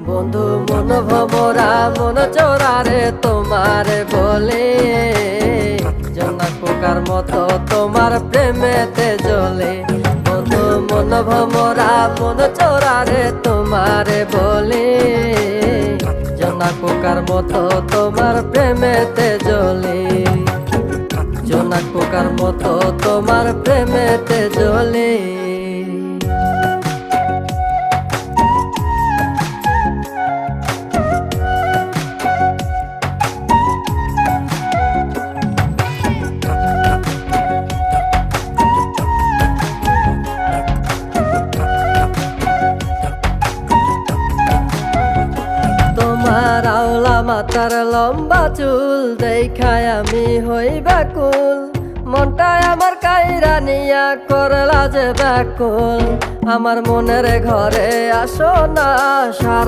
বন্ধু মন ভমরা মন চোরারে তোমারে বলে, জোনাক পোকার মতো তোমার প্রেমেতে জ্বলে। বন্ধু মন ভমরা মন চোরারে তোমারে বলে, জোনাক পোকার মতো তোমার প্রেমেতে জ্বলে। জোনাক পোকার মতো তোমার প্রেমেতে জ্বলে। তোমার আওলা মাথার লম্বা চুল দেখায় আমি হই ব্যাকুল, মনটায় আমার কাইরা নিয়া করলা যে ব্যাকুল। আমার মনের ঘরে আসো না।